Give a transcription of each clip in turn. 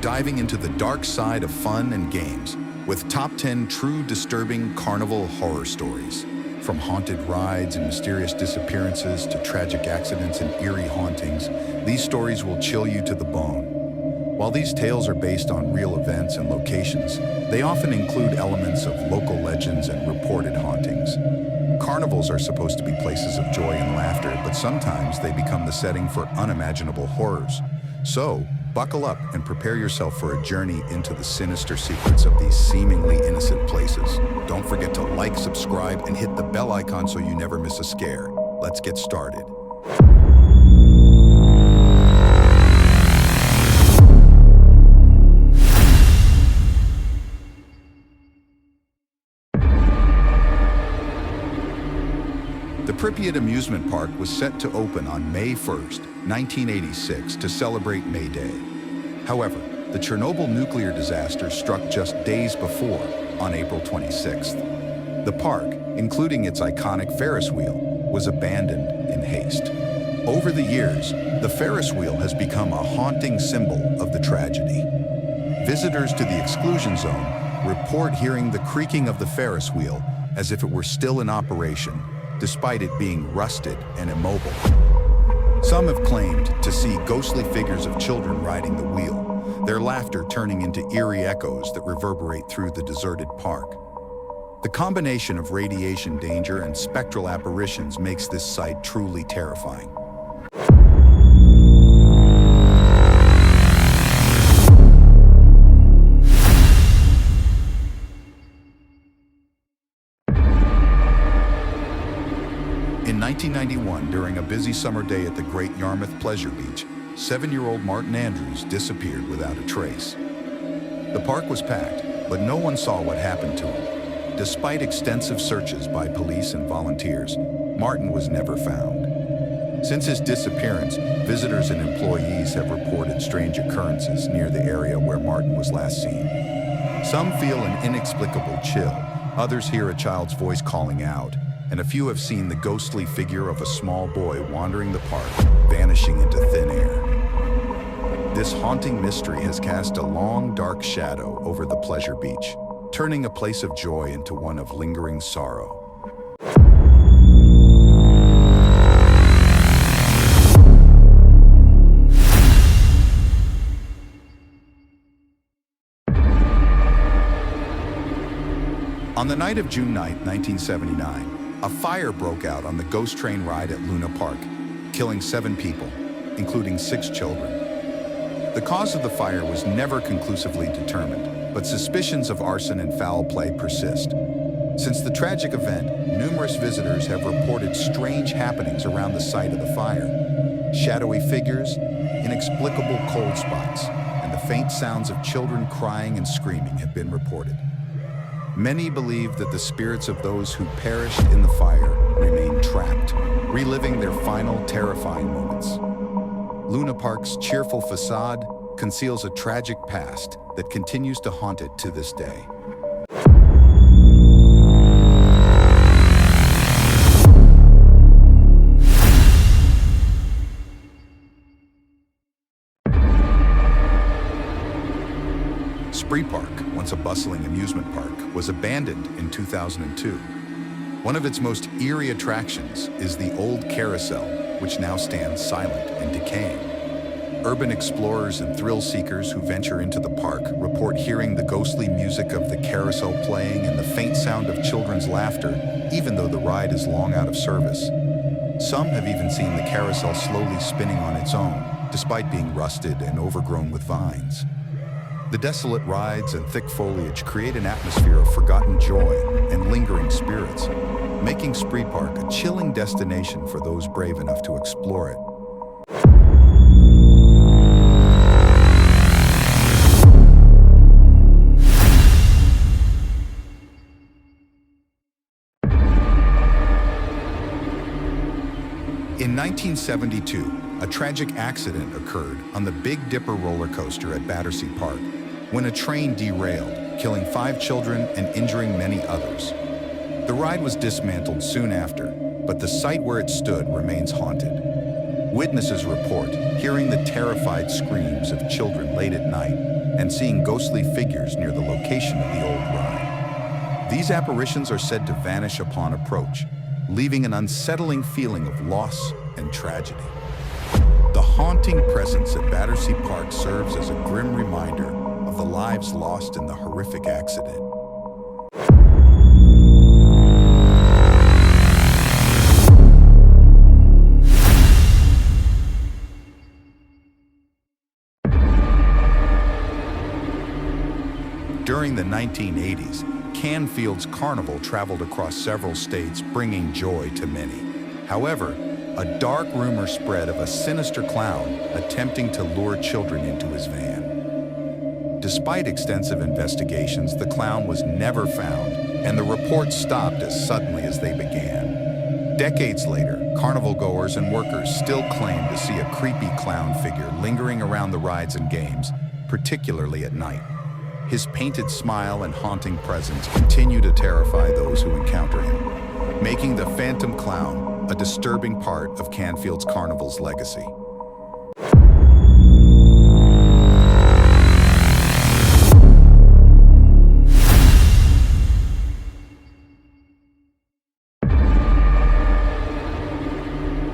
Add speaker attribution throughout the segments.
Speaker 1: diving into the dark side of fun and games with top 10 true disturbing Carnival horror stories. From haunted rides and mysterious disappearances to tragic accidents and eerie hauntings, these stories will chill you to the bone. While these tales are based on real events and locations, they often include elements of local legends and reported hauntings. Carnivals are supposed to be places of joy and laughter, but sometimes they become the setting for unimaginable horrors. So, buckle up and prepare yourself for a journey into the sinister secrets of these seemingly innocent places. Don't forget to like, subscribe, and hit the bell icon so you never miss a scare. Let's get started. The Pripyat amusement park was set to open on May 1st, 1986 to celebrate May Day. However, the Chernobyl nuclear disaster struck just days before, on April 26th. The park, including its iconic Ferris wheel, was abandoned in haste. Over the years, the Ferris wheel has become a haunting symbol of the tragedy. Visitors to the exclusion zone report hearing the creaking of the Ferris wheel as if it were still in operation, despite it being rusted and immobile. Some have claimed to see ghostly figures of children riding the wheel, their laughter turning into eerie echoes that reverberate through the deserted park. The combination of radiation danger and spectral apparitions makes this site truly terrifying. In 1991, during a busy summer day at the Great Yarmouth Pleasure Beach, 7-year-old Martin Andrews disappeared without a trace. The park was packed, but no one saw what happened to him. Despite extensive searches by police and volunteers, Martin was never found. Since his disappearance, visitors and employees have reported strange occurrences near the area where Martin was last seen. Some feel an inexplicable chill, others hear a child's voice calling out, and a few have seen the ghostly figure of a small boy wandering the park, vanishing into thin air. This haunting mystery has cast a long, dark shadow over the Pleasure Beach, turning a place of joy into one of lingering sorrow. On the night of June 9, 1979, a fire broke out on the ghost train ride at Luna Park, killing 7 people, including 6 children. The cause of the fire was never conclusively determined, but suspicions of arson and foul play persist. Since the tragic event, numerous visitors have reported strange happenings around the site of the fire. Shadowy figures, inexplicable cold spots, and the faint sounds of children crying and screaming have been reported. Many believe that the spirits of those who perished in the fire remain trapped, reliving their final terrifying moments. Luna Park's cheerful facade conceals a tragic past that continues to haunt it to this day. Spree Park, once a bustling amusement park, was abandoned in 2002. One of its most eerie attractions is the old carousel, which now stands silent and decaying. Urban explorers and thrill seekers who venture into the park report hearing the ghostly music of the carousel playing and the faint sound of children's laughter, even though the ride is long out of service. Some have even seen the carousel slowly spinning on its own, despite being rusted and overgrown with vines. The desolate rides and thick foliage create an atmosphere of forgotten joy and lingering spirits, making Spree Park a chilling destination for those brave enough to explore it. In 1972, a tragic accident occurred on the Big Dipper roller coaster at Battersea Park when a train derailed, killing 5 children and injuring many others. The ride was dismantled soon after, but the site where it stood remains haunted. Witnesses report hearing the terrified screams of children late at night, and seeing ghostly figures near the location of the old ride. These apparitions are said to vanish upon approach, leaving an unsettling feeling of loss and tragedy. The haunting presence at Battersea Park serves as a grim reminder of the lives lost in the horrific accident. During the 1980s, Canfield's Carnival traveled across several states, bringing joy to many. However, a dark rumor spread of a sinister clown attempting to lure children into his van. Despite extensive investigations, the clown was never found, and the reports stopped as suddenly as they began. Decades later, carnival goers and workers still claim to see a creepy clown figure lingering around the rides and games, particularly at night. His painted smile and haunting presence continue to terrify those who encounter him, making the Phantom Clown a disturbing part of Canfield's Carnival's legacy.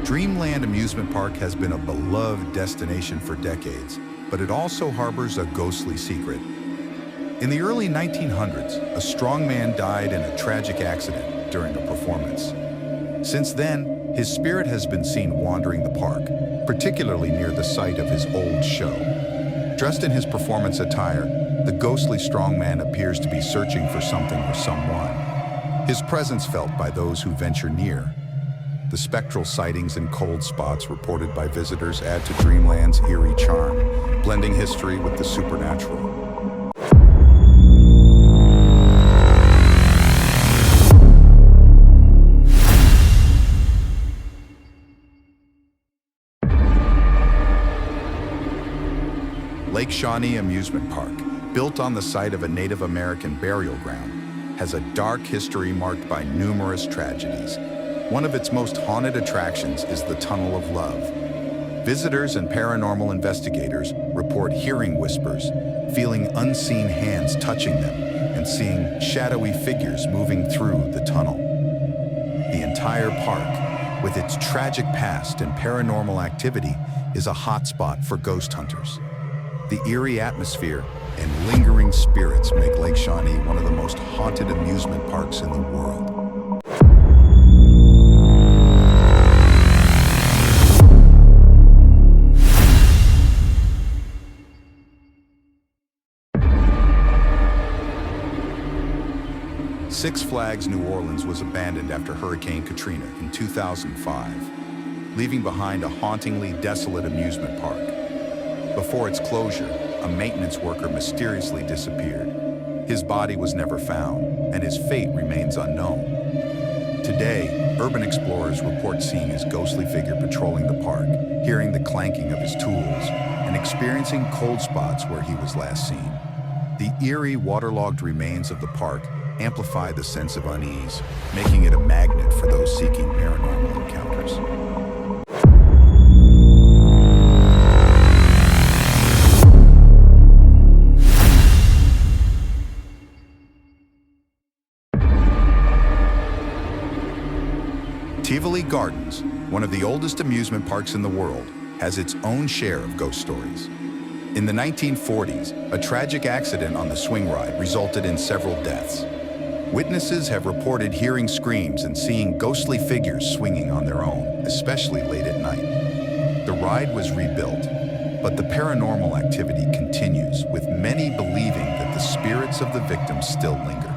Speaker 1: Dreamland Amusement Park has been a beloved destination for decades, but it also harbors a ghostly secret. In the early 1900s, a strongman died in a tragic accident during a performance. Since then, his spirit has been seen wandering the park, particularly near the site of his old show. Dressed in his performance attire, the ghostly strongman appears to be searching for something or someone. His presence felt by those who venture near. The spectral sightings and cold spots reported by visitors add to Dreamland's eerie charm, blending history with the supernatural. Lake Shawnee Amusement Park, built on the site of a Native American burial ground, has a dark history marked by numerous tragedies. One of its most haunted attractions is the Tunnel of Love. Visitors and paranormal investigators report hearing whispers, feeling unseen hands touching them, and seeing shadowy figures moving through the tunnel. The entire park, with its tragic past and paranormal activity, is a hotspot for ghost hunters. The eerie atmosphere and lingering spirits make Lake Shawnee one of the most haunted amusement parks in the world. Six Flags New Orleans was abandoned after Hurricane Katrina in 2005, leaving behind a hauntingly desolate amusement park. Before its closure, a maintenance worker mysteriously disappeared. His body was never found, and his fate remains unknown. Today, urban explorers report seeing his ghostly figure patrolling the park, hearing the clanking of his tools, and experiencing cold spots where he was last seen. The eerie, waterlogged remains of the park amplify the sense of unease, making it a magnet for those seeking paranormal encounters. Tivoli Gardens, one of the oldest amusement parks in the world, has its own share of ghost stories. In the 1940s, a tragic accident on the swing ride resulted in several deaths. Witnesses have reported hearing screams and seeing ghostly figures swinging on their own, especially late at night. The ride was rebuilt, but the paranormal activity continues, with many believing that the spirits of the victims still linger.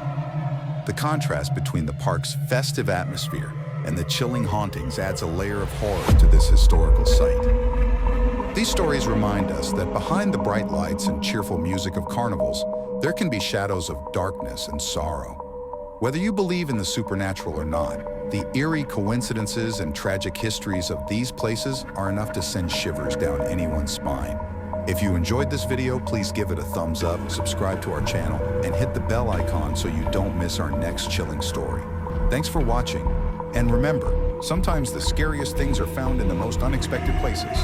Speaker 1: The contrast between the park's festive atmosphere and the chilling hauntings adds a layer of horror to this historical site. These stories remind us that behind the bright lights and cheerful music of carnivals, there can be shadows of darkness and sorrow. Whether you believe in the supernatural or not, the eerie coincidences and tragic histories of these places are enough to send shivers down anyone's spine. If you enjoyed this video, please give it a thumbs up, subscribe to our channel, and hit the bell icon so you don't miss our next chilling story. Thanks for watching. And remember, sometimes the scariest things are found in the most unexpected places.